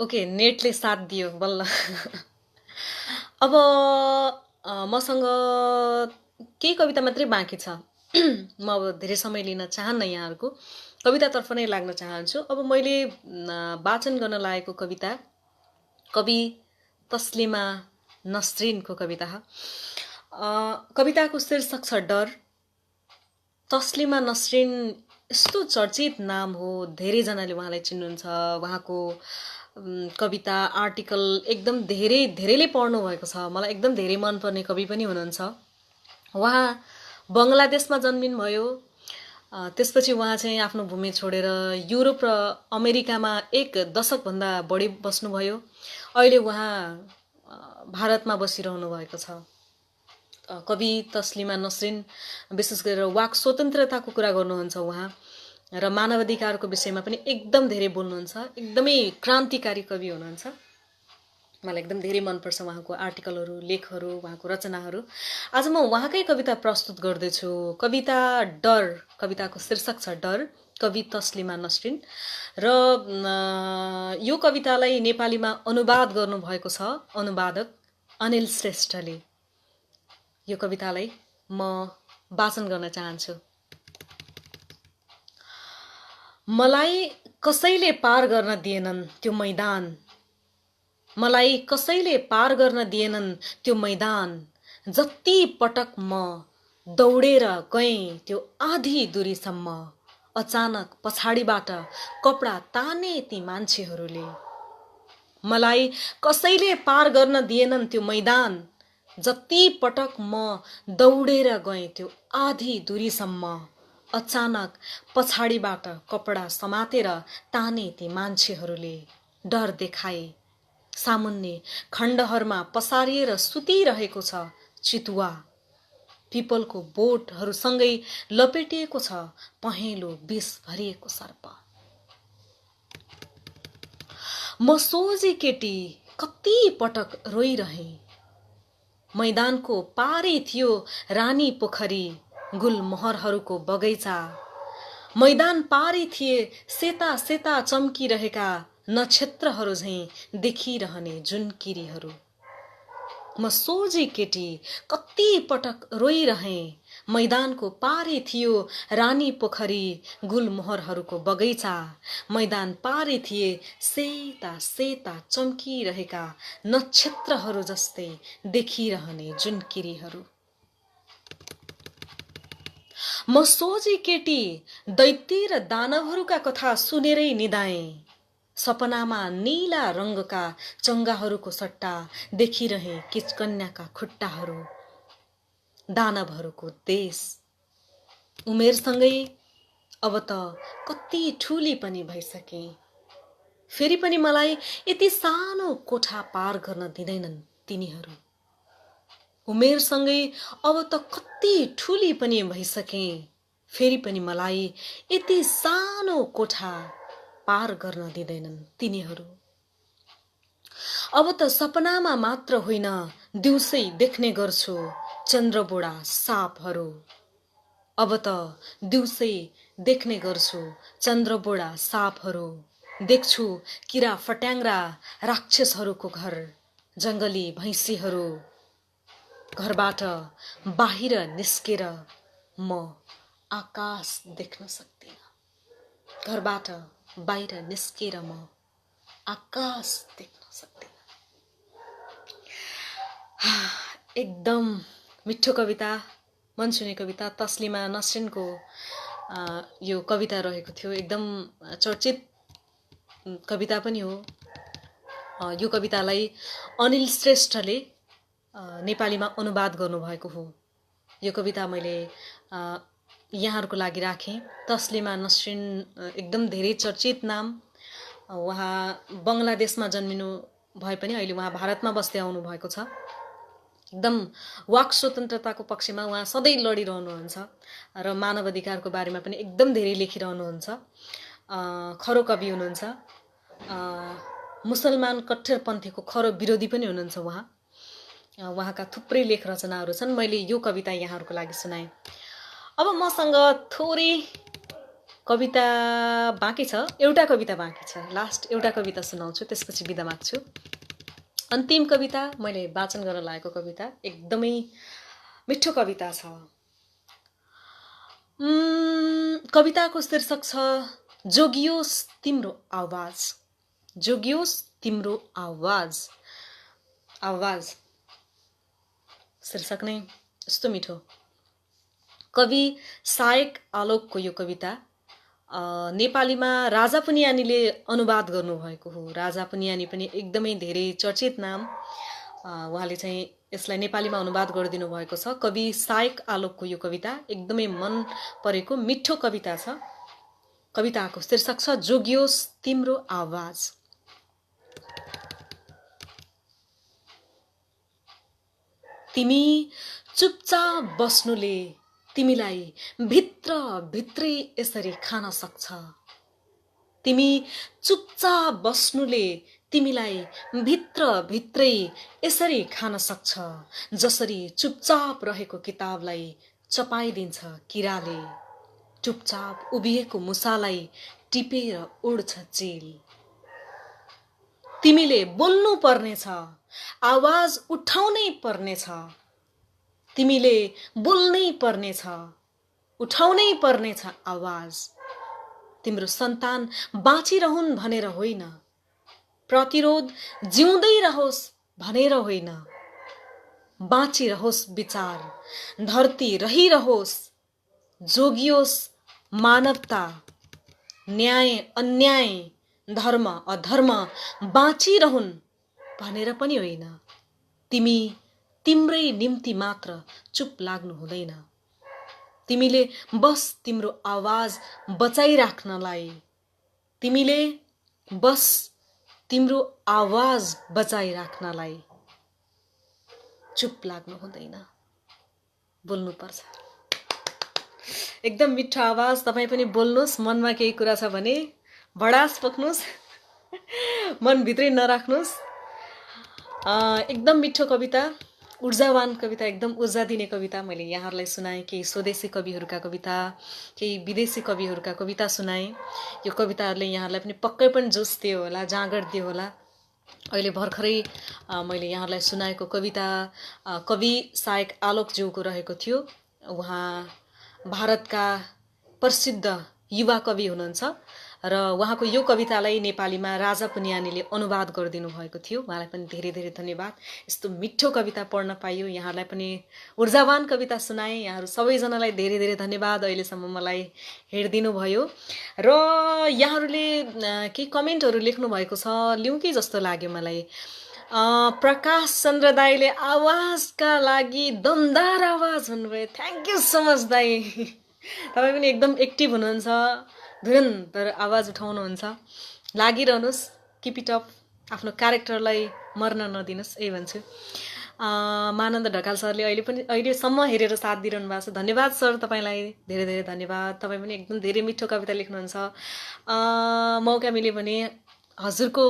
Okay, नेटले साथ दियो बल्ल। अब मसँग केही कविता मात्रै बाँकी छ। म अब धेरै समय लिन चाहन्न यहाँहरूको, कवितातर्फ नै लाग्न चाहन्छु। अब मैले वाचन गर्न लागेको कविता कवि तस्लिमा नसरिनको कविता हो। कविताको शीर्षक छ डर। तस्लिमा नसरिन यस्तो चर्चित नाम हो, धेरैजनाले उहाँलाई चिन्नुहुन्छ। उहाँको कविता आर्टिकल एकदम धेरैले पढ्नु भएको छ। मलाई एकदम धेरै मनपर्ने कवि पनि हुनुहुन्छ। उहाँ बङ्गलादेशमा जन्मिनुभयो। त्यसपछि उहाँ चाहिँ आफ्नो भूमि छोडेर युरोप र अमेरिकामा 1 दशकभन्दा बढी बस्नुभयो। अहिले उहाँ भारतमा बसिरहनु भएको छ। कवि तस्लिमा नसरिन विशेष गरेर वाक स्वतन्त्रताको कुरा गर्नुहुन्छ उहाँ, र मानवाधिकारको विषयमा पनि एकदम धेरै बोल्नुहुन्छ। एकदमै क्रान्तिकारी कवि हुनुहुन्छ। मलाई एकदम धेरै मनपर्छ उहाँको आर्टिकलहरू, लेखहरू, उहाँको रचनाहरू। आज म उहाँकै कविता प्रस्तुत गर्दैछु। कविता डर, कविताको शीर्षक छ डर, कवि तस्लिमा नसरिन। र यो कवितालाई नेपालीमा अनुवाद गर्नुभएको छ अनुवादक अनिल श्रेष्ठले। यो कवितालाई म वाचन गर्न चाहन्छु। मलाई कसैले पार गर्न दिएनन् त्यो मैदान, मलाई कसैले पार गर्न दिएनन् त्यो मैदान। जति पटक म दौडेर गएँ त्यो आधी दूरीसम्म, अचानक पछाडिबाट कपडा ताने ती मान्छेहरूले। मलाई कसैले पार गर्न दिएनन् त्यो मैदान, जति पटक म दौडेर गएँ त्यो आधी दूरीसम्म, अचानक पछाडिबाट कपडा समातेर ताने ती मान्छेहरूले। डर देखाए सामुन्ने खण्डहरमा पसारिएर सुतिरहेको छ चितुवा। पिपलको बोटहरूसँगै लपेटिएको छ पहेँलो विष भरिएको सर्प। म सोझी केटी कति पटक रोइरहेँ। मैदानको पारै थियो रानी पोखरी, गुलमोहरहरूको बगैँचा। मैदान पारै थिए सेता सेता चम्किरहेका नक्षत्रहरू झैँ देखिरहने जुनकिरीहरू। म सोझी केटी कति पटक रोइरहेँ। मैदानको पारै थियो रानी पोखरी, गुलमोहरहरूको बगैँचा। मैदान पारै थिए सेता सेता चम्किरहेका नक्षत्रहरू जस्तै देखिरहने जुनकिरीहरू। म सोझी केटी दैत्य र दानवहरूका कथा सुनेरै निदाएँ। सपनामा नीला रङ्गका चङ्गाहरूको सट्टा देखिरहे किचकन्याका खुट्टाहरू। दानवहरूको देश उमेरसँगै अब त कति ठुली पनि भइसके। फेरि पनि मलाई यति सानो कोठा पार गर्न दिँदैनन् तिनीहरू। उमेरसँगै अब त कति ठुली पनि भइसके। फेरि पनि मलाई यति सानो कोठा पार गर्न दिँदैनन् तिनीहरू। अब त सपनामा मात्र होइन दिउँसै देख्ने गर्छु चन्द्रबुढा सापहरू। अब त दिउँसै देख्ने गर्छु चन्द्रबुढा सापहरू। देख्छु किरा फट्याङ्ग्रा राक्षसहरूको घर, जङ्गली भैँसीहरू। घरबाट बाहिर निस्केर म आकाश देख्न सक्दिनँ। घरबाट बाहिर निस्केर म आकाश देख्न सक्दिनँ। एकदम मिठो कविता, मनसुने कविता तस्लिमा नसरिनको यो कविता रहेको थियो। एकदम चर्चित कविता पनि हो। यो कवितालाई अनिल श्रेष्ठले नेपालीमा अनुवाद गर्नुभएको हो। यो कविता मैले यहाँहरूको लागि राखेँ। तस्लिमा नसरिन एकदम धेरै चर्चित नाम। उहाँ बङ्गलादेशमा जन्मिनु भए पनि अहिले उहाँ भारतमा बस्दै आउनु भएको छ। एकदम वाक स्वतन्त्रताको पक्षमा उहाँ सधैँ लडिरहनुहुन्छ र मानवाधिकारको बारेमा पनि एकदम धेरै लेखिरहनुहुन्छ। खरो कवि हुनुहुन्छ। मुसलमान कट्टरपन्थीको खरो विरोधी पनि हुनुहुन्छ उहाँ। उहाँका थुप्रै लेख रचनाहरू छन्। मैले यो कविता यहाँहरूको लागि सुनाएँ। अब मसँग थोरै कविता बाँकी छ, एउटा कविता बाँकी छ, लास्ट एउटा कविता सुनाउँछु, त्यसपछि बिदा माग्छु। अन्तिम कविता मैले वाचन गर्न लागेको कविता एकदमै मिठो कविता छ। कविताको शीर्षक छ जोगियोस् तिम्रो आवाज। जोगियोस् तिम्रो आवाज। आवाज शीर्षक नै यस्तो मिठो। कवि सायक आलोकको यो कविता नेपालीमा राजा पुनियानीले अनुवाद गर्नुभएको हो। राजा पुनियानी पनि एकदमै धेरै चर्चित नाम, उहाँले चाहिँ यसलाई नेपालीमा अनुवाद गरिदिनु भएको छ। कवि सायक आलोकको यो कविता एकदमै मन परेको मिठो कविता छ। कविताको शीर्षक छ जोगियोस् तिम्रो आवाज। तिमी चुपचाप बस्नुले तिमीलाई भित्र भित्रै यसरी खान सक्छ। तिमी चुपचाप बस्नुले तिमीलाई भित्र भित्रै यसरी खान सक्छ, जसरी चुपचाप रहेको किताबलाई चपाइदिन्छ किराले, चुपचाप उभिएको मुसालाई टिपेर उड्छ चिल। तिमीले बोल्नु पर्नेछ, आवाज उठाउनै पर्नेछ। तिमीले बोल्नै पर्नेछ, उठाउनै पर्नेछ आवाज। तिम्रो सन्तान बाँचिरहन् भनेर होइन, प्रतिरोध जिउँदै रहोस् भनेर होइन। बाँचिरहोस् विचार, धरती रहिरहोस्, जोगियोस् मानवता, न्याय अन्याय, धर्म अधर्म बाँचिरहन् भनेर पनि होइन। तिमी तिम्रै निम्ति मात्र चुप लाग्नु हुँदैन। तिमीले बस तिम्रो आवाज बचाइराख्नलाई, तिमीले बस तिम्रो आवाज बचाइराख्नलाई चुप लाग्नु हुँदैन, बोल्नुपर्छ। एकदम मिठो आवाज। तपाईँ पनि बोल्नुहोस्, मनमा केही कुरा छ भने भडास पोख्नुहोस्, मनभित्रै नराख्नुहोस्। एकदम मिठो कविता, ऊर्जावान कविता, एकदम ऊर्जा दिने कविता मैले यहाँहरूलाई सुनाएँ। केही स्वदेशी कविहरूका कविता, केही विदेशी कविहरूका कविता सुनाएँ। यो कविताहरूले यहाँहरूलाई पनि पक्कै पनि जोस दियो होला, जाँगर दियो होला। अहिले भर्खरै मैले यहाँहरूलाई सुनाएको कविता कवि सायक आलोकज्यूको रहेको थियो। उहाँ भारतका प्रसिद्ध युवा कवि हुनुहुन्छ र उहाँको यो कवितालाई नेपालीमा राजा पुनियानीले अनुवाद गरिदिनु भएको थियो। उहाँलाई पनि धेरै धेरै धन्यवाद। यस्तो मिठो कविता पढ्न पाइयो। यहाँलाई पनि ऊर्जावान कविता सुनाएँ। यहाँहरू सबैजनालाई धेरै धेरै धन्यवाद अहिलेसम्म मलाई हेरिदिनु भयो। र यहाँहरूले केही कमेन्टहरू लेख्नु भएको छ, लिउँ कि जस्तो लाग्यो मलाई। प्रकाश चन्द्र दाईले आवाजका लागि दमदार आवाज भन्नुभयो। थ्याङ्क यू सो मच दाई। तपाईँ पनि एकदम एक्टिभ हुनुहुन्छ, निरन्तर आवाज उठाउनुहुन्छ। लागिरहनुहोस्, किप इट अप। आफ्नो क्यारेक्टरलाई मर्न नदिनुहोस्, यही भन्छु। मानन्द ढकाल सरले अहिलेसम्म हेरेर साथ दिइरहनु भएको छ। धन्यवाद सर, तपाईँलाई धेरै धेरै धन्यवाद। तपाईँ पनि एकदम धेरै मिठो कविता लेख्नुहुन्छ। मौका मिल्यो भने हजुरको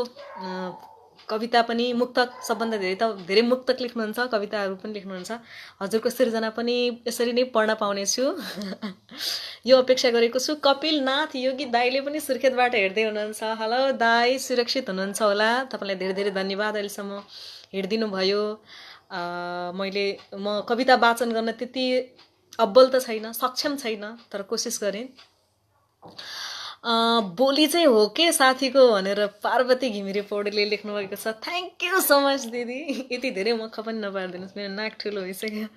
कविता पनि, मुक्तक सबभन्दा धेरै मुक्तक लेख्नुहुन्छ, कविताहरू पनि लेख्नुहुन्छ। हजुरको सिर्जना पनि यसरी नै पढ्न पाउनेछु यो अपेक्षा गरेको छु। कपिल नाथ योगी दाईले पनि सुर्खेतबाट हेर्दै हुनुहुन्छ। हेलो दाई, सुरक्षित हुनुहुन्छ होला। तपाईँलाई धेरै धेरै धन्यवाद, अहिलेसम्म हेरिदिनु भयो। म कविता वाचन गर्न त्यति अब्बल त छैन, सक्षम छैन, तर कोसिस गरेँ। बोली चाहिँ हो के साथीको भनेर पार्वती घिमिरे पौडेलले लेख्नुभएको छ। थ्याङ्क यू सो मच दिदी। यति धेरै मख पनि नपारिदिनुहोस्, मेरो नाक ठुलो भइसक्यो।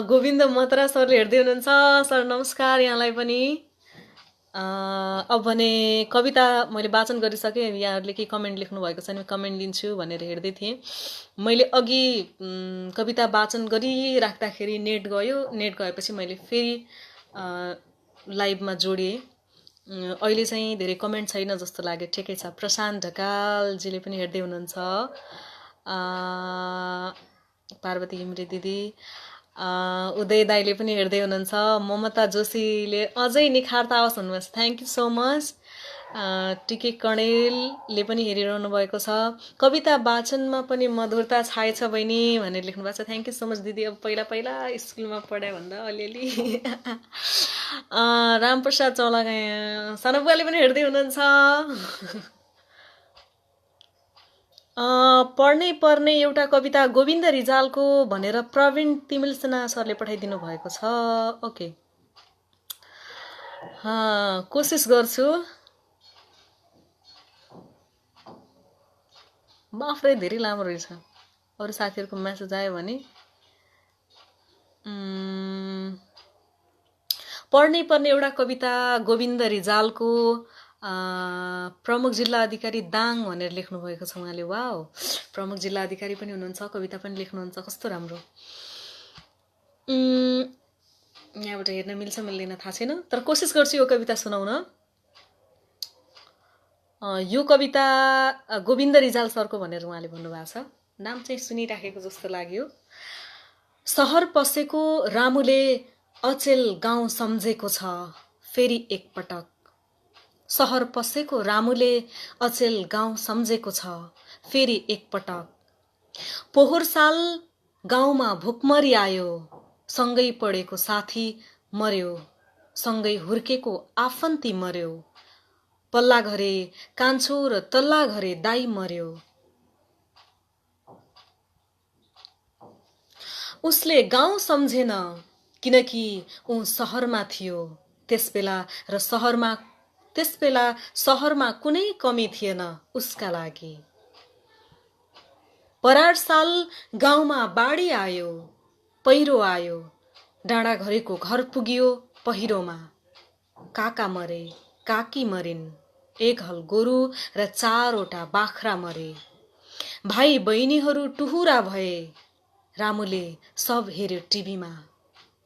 गोविन्द मत्रा सरले हेर्दै हुनुहुन्छ। सर नमस्कार, यहाँलाई पनि। अब भने कविता मैले वाचन गरिसकेँ। यहाँहरूले केही कमेन्ट लेख्नु भएको छ भने कमेन्ट लिन्छु भनेर हेर्दै थिएँ। मैले अघि कविता वाचन गरिराख्दाखेरि नेट गयो। नेट गएपछि मैले फेरि लाइभमा जोडिएँ। अहिले चाहिँ धेरै कमेन्ट छैन जस्तो लाग्यो। ठिकै छ। प्रशान्त ढकालजीले पनि हेर्दै हुनुहुन्छ। पार्वती घिमिरे दिदी, उदय दाईले पनि हेर्दै हुनुहुन्छ। ममता जोशीले अझै निखार्ता आओस् भन्नुभएको छ। Thank you so much. टिके कणेलले पनि हेरिरहनु भएको छ। कविता वाचनमा पनि मधुरता छाएछ बहिनी भनेर लेख्नु भएको छ। थ्याङ्क यू सो मच दिदी। अब पहिला पहिला स्कुलमा पढायो भन्दा अलिअलि रामप्रसाद चौलागा सानो बुवाले पनि हेर्दै हुनुहुन्छ। पढ्नै पर्ने एउटा कविता गोविन्द रिजालको भनेर प्रवीण तिमिल्सना सरले पठाइदिनु भएको छ। ओके, कोसिस गर्छु। बाफ्रै धेरै लामो रहेछ। अरू साथीहरूको मेसेज आयो भने पढ्नै पर्ने एउटा कविता गोविन्द रिजालको प्रमुख जिल्ला अधिकारी दाङ भनेर लेख्नु भएको छ उहाँले। वाओ, प्रमुख जिल्ला अधिकारी पनि हुनुहुन्छ, कविता पनि लेख्नुहुन्छ, कस्तो राम्रो। यहाँबाट हेर्न मिल्छ मिल्दैन थाहा छैन, तर कोसिस गर्छु यो कविता सुनाउन। यो कविता गोविन्द रिजाल सरको भनेर उहाँले भन्नुभएको छ। नाम चाहिँ सुनिराखेको जस्तो लाग्यो। सहर पसेको रामुले अचेल गाउँ सम्झेको छ फेरि एकपटक। सहर पसेको रामुले अचेल गाउँ सम्झेको छ फेरि एकपटक। पोहोर साल गाउँमा भुकमरी आयो, सँगै पढेको साथी मर्यो, सँगै हुर्केको आफन्ती मर्यो। पल्ला घरे कान्छो र तल्ला घरे दाई मर्यो। उसले गाउँ सम्झेन किनकि ऊ सहरमा थियो त्यसबेला, र त्यसबेला सहरमा कुनै कमी थिएन उसका लागि। परार साल गाउँमा बाढी आयो, पहिरो आयो, डाँडा घरेको घर पुग्यो पहिरोमा। काका मरे, काकी मरिन्, एक हल गोरु र 4वटा बाख्रा मरे। भाइ बहिनीहरू टुहुरा भए। रामुले सब हेर्यो टिभीमा,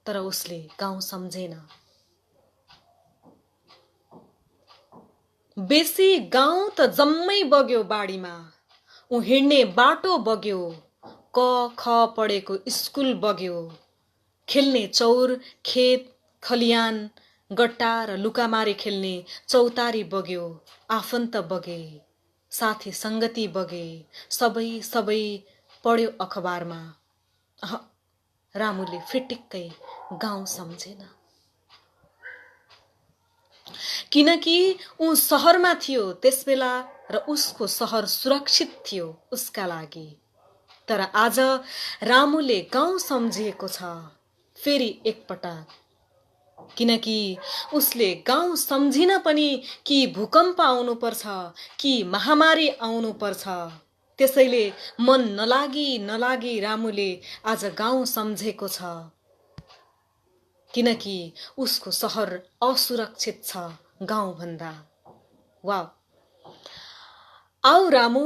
तर उसले गाउँ सम्झेन। बेसी गाउँ त जम्मै बग्यो बाढीमा, ऊ हिँड्ने बाटो बग्यो, क ख पढेको स्कुल बग्यो। खेल्ने चौर, खेत खलियान, गट्टा र लुकामारी खेल्ने चौतारी बग्यो। आफन्त बगे, साथी सङ्गति बगे, सबै सबै पढ्यो अखबारमा। रामुले फिटिक्कै गाउँ सम्झेन किनकि ऊ सहरमा थियो त्यसबेला, र उसको सहर सुरक्षित थियो उसका लागि। तर आज रामुले गाउँ सम्झिएको छ फेरि एकपटक, किनकि उसले गाउँ सम्झिन पनि कि भूकम्प आउनुपर्छ कि महामारी आउनुपर्छ। त्यसैले मन नलागी रामुले आज गाउँ सम्झेको छ, किनकि उसको सहर असुरक्षित छ गाउँभन्दा। वाव, आऊ रामु,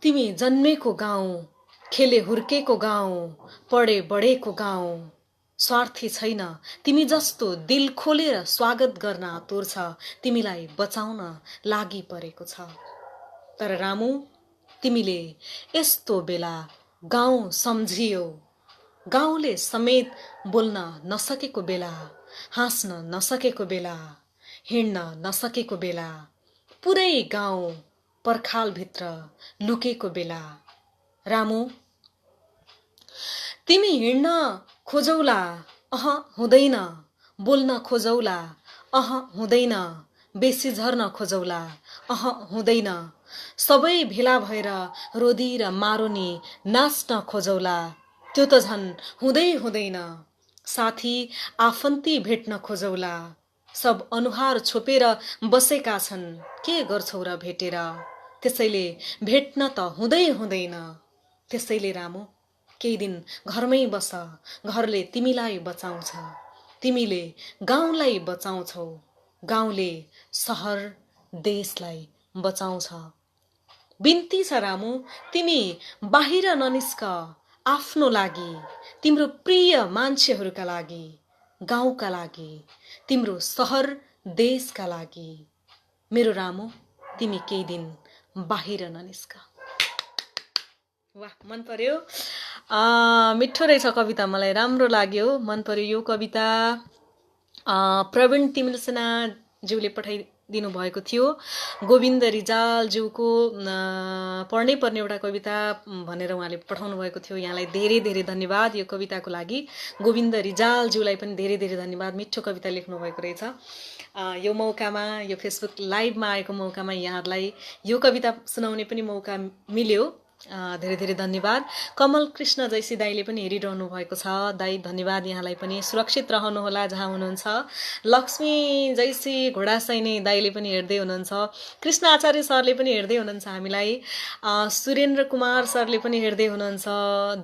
तिमी जन्मेको गाउँ, खेले हुर्केको गाउँ, पढे बढेको गाउँ। स्वार्थी छैन तिमी जस्तो दिल खोलेर स्वागत गर्न आतुर छ, तिमीलाई बचाउन लागि परेको छ। तर रामु, तिमीले यस्तो बेला गाउँ सम्झियो, गाउँले समेत बोल्न नसकेको बेला, हाँस्न नसकेको बेला, हिँड्न नसकेको बेला, पुरै गाउँ पर्खालभित्र लुकेको बेला। रामु, तिमी हिँड्न खोजौला, हुँदैन, बोल्न खोजौला, हुँदैन, बेसी झर्न खोजौला, हुँदैन, सबै भेला भएर रोदी र मारुनी नाच्न खोजौला, त्यो त झन् हुँदैन। साथी आफन्ती भेट्न खोजौला, सब अनुहार छोपेर बसेका छन्, के गर्छौ र भेटेर, त्यसैले भेट्न त हुँदैन। त्यसैले रामु, केही दिन घरमै बस, घरले तिमीलाई बचाउँछ, तिमीले गाउँलाई बचाउँछौ, गाउँले सहर देशलाई बचाउँछ। बिन्ती छ रामु, तिमी बाहिर ननिस्क, आफ्नो लागि, तिम्रो प्रिय मान्छेहरूका लागि, गाउँका लागि, तिम्रो सहर देशका लागि। मेरो रामु, तिमी केही दिन बाहिर ननिस्क। वाह, मन पर्यो। मिठो रहेछ कविता, मलाई राम्रो लाग्यो, मन पर्यो यो कविता। प्रवीण तिमिल्सनाज्यूले दिनुभएको थियो। गोविन्द रिजालज्यूको पढ्नै पर्ने एउटा कविता भनेर उहाँले पठाउनु भएको थियो। यहाँलाई धेरै धेरै धन्यवाद यो कविताको लागि। गोविन्द रिजालज्यूलाई पनि धेरै धेरै धन्यवाद, मिठो कविता लेख्नुभएको रहेछ। यो मौकामा, यो फेसबुक लाइभमा आएको मौकामा यहाँहरूलाई यो कविता सुनाउने पनि मौका मिल्यो। धेरै धेरै धन्यवाद। कमल कृष्ण जैसी दाईले पनि हेरिरहनु भएको छ। दाई धन्यवाद, यहाँलाई पनि सुरक्षित रहनुहोला जहाँ हुनुहुन्छ। लक्ष्मी जैसी घोडासैनी दाईले पनि हेर्दै हुनुहुन्छ। कृष्ण आचार्य सरले पनि हेर्दै हुनुहुन्छ हामीलाई। सुरेन्द्र कुमार सरले पनि हेर्दै हुनुहुन्छ।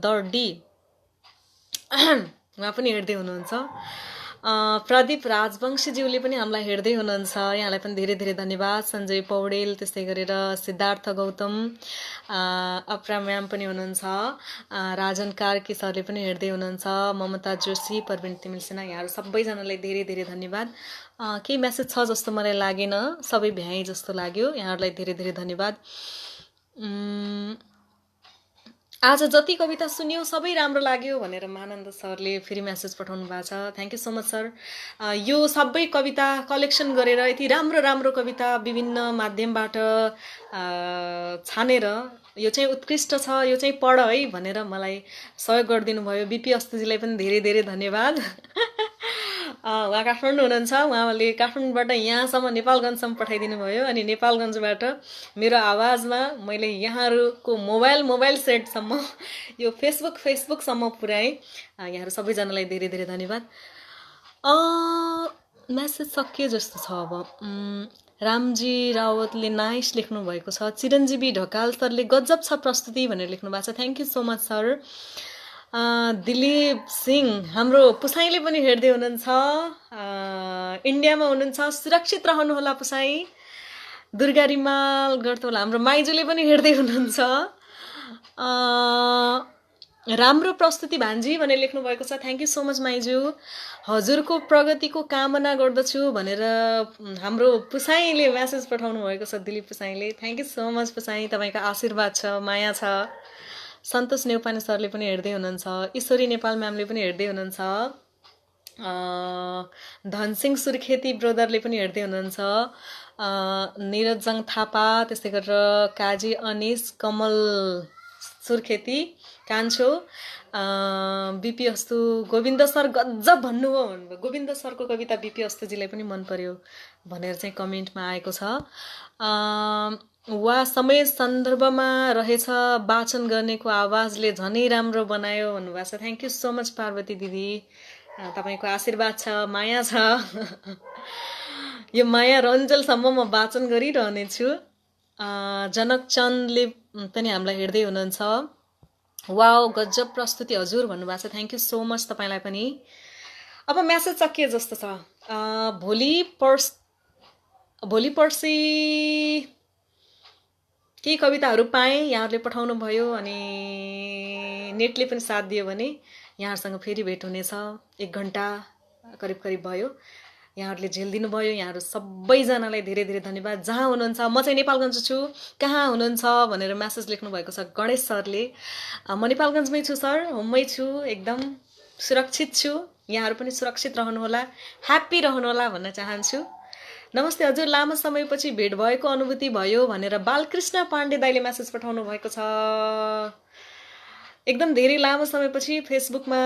दर्डी उहाँ पनि हेर्दै हुनुहुन्छ। प्रदीप राजवंशीज्यूले पनि हामीलाई हेर्दै हुनुहुन्छ, यहाँलाई पनि धेरै धेरै धन्यवाद। सञ्जय पौडेल, त्यस्तै गरेर सिद्धार्थ गौतम, अपरा म्याम पनि हुनुहुन्छ। राजन कार्की सरले पनि हेर्दै हुनुहुन्छ। ममता जोशी, प्रवीण तिमिल सिन्हा, यहाँहरू सबैजनालाई धेरै धेरै धन्यवाद। केही म्यासेज छ जस्तो मलाई लागेन, सबै भ्याए जस्तो लाग्यो। यहाँहरूलाई धेरै धेरै धन्यवाद। आज जति कविता सुन्यौ सबै राम्रो लाग्यो भनेर मानन्द सरले फेरि म्यासेज पठाउनु भएको छ। Thank you so much sir. यो सबै कविता कलेक्सन गरेर यति राम्रो राम्रो कविता विभिन्न माध्यमबाट छानेर यो चाहिँ उत्कृष्ट छ, यो चाहिँ पढ है भनेर मलाई सहयोग गरिदिनु भयो। बिपी अस्तिजीलाई पनि धेरै धेरै धन्यवाद। उहाँ काठमाडौँ हुनुहुन्छ, उहाँले काठमाडौँबाट यहाँसम्म नेपालगञ्जसम्म पठाइदिनु भयो। अनि नेपालगञ्जबाट मेरो आवाजमा मैले यहाँहरूको मोबाइल सेटसम्म यो फेसबुकसम्म पुर्याएँ। यहाँहरू सबैजनालाई धेरै धेरै धन्यवाद। म्यासेज सकियो जस्तो छ। अब रामजी रावतले नाइस लेख्नु भएको छ। चिरञ्जीवी ढकाल सरले गजब छ प्रस्तुति भनेर लेख्नु भएको छ। Thank you so much sir. Dilip Singh हाम्रो पुसाईले पनि हेर्दै हुनुहुन्छ। इन्डियामा हुनुहुन्छ, सुरक्षित रहनुहोला पुसाई। दुर्गा रिमाल गर्तोला हाम्रो माइजूले पनि हेर्दै हुनुहुन्छ। राम्रो प्रस्तुति भान्जी भनेर लेख्नु भएको छ। थ्याङ्क यू सो मच माइजू। हजुरको प्रगतिको कामना गर्दछु भनेर हाम्रो पुसाईले म्यासेज पठाउनु भएको छ, दिलीप पुसाईले। Thank you so much Pusai, तपाईँको आशीर्वाद छ, माया छ। सन्तोष नेउपाने सरले पनि हेर्दै हुनुहुन्छ। ईश्वरी नेपाल म्यामले पनि हेर्दै हुनुहुन्छ। धनसिंह सुर्खेती ब्रदरले पनि हेर्दै हुनुहुन्छ। निरजङ थापा, त्यस्तै गरेर काजी अनिस, कमल सुर्खेती, कान्छो, बिपी अस्तु, गोविन्द सर गजब भन्नुभयो भन्नुभयो। गोविन्द सरको कविता बिपी अस्तुजीलाई पनि मन पर्यो भनेर चाहिँ कमेन्टमा आएको छ। वा समय सन्दर्भमा रहेछ वाचन गर्नेको आवाजले झनै राम्रो बनायो भन्नुभएको छ। Thank you so much Parvati दिदी, तपाईँको आशीर्वाद छ, माया छ। यो माया रन्जलसम्म म वाचन गरिरहनेछु। जनकचन्दले पनि हामीलाई हेर्दै हुनुहुन्छ। वाउ गजब प्रस्तुति हजुर भन्नुभएको छ। थ्याङ्क यू सो मच तपाईँलाई पनि। अब म्यासेज सकिए जस्तो छ। भोलि पर्सि केही कविताहरू पाएँ, यहाँहरूले पठाउनु भयो। अनि नेटले पनि साथ दियो भने यहाँहरूसँग फेरि भेट हुनेछ। 1 घन्टा करिब भयो। यहाँहरूले झेलिदिनु भयो। यहाँहरू सबैजनालाई धेरै धेरै धन्यवाद। जहाँ हुनुहुन्छ, म चाहिँ नेपालगञ्ज छु, कहाँ हुनुहुन्छ भनेर म्यासेज लेख्नु भएको छ गणेश सरले। म नेपालगञ्जमै छु सर, होममै छु, एकदम सुरक्षित छु। यहाँहरू पनि सुरक्षित रहनुहोला, ह्याप्पी रहनुहोला भन्न चाहन्छु। नमस्ते हजुर, लामो समयपछि भेट भएको अनुभूति भयो भनेर बालकृष्ण पाण्डे दाइले म्यासेज पठाउनु भएको छ। एकदम धेरै लामो समयपछि फेसबुकमा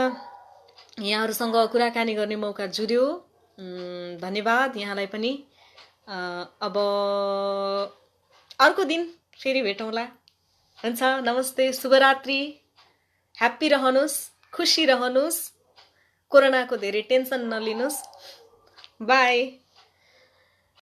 यहाँहरूसँग कुराकानी गर्ने मौका जुर्यो। धन्यवाद यहाँलाई पनि। अब अर्को दिन फेरि भेटौँला। हुन्छ, नमस्ते, शुभरात्रि, ह्याप्पी रहनुहोस्, खुसी रहनुहोस्, कोरोनाको धेरै टेन्सन नलिनुहोस्। बाई।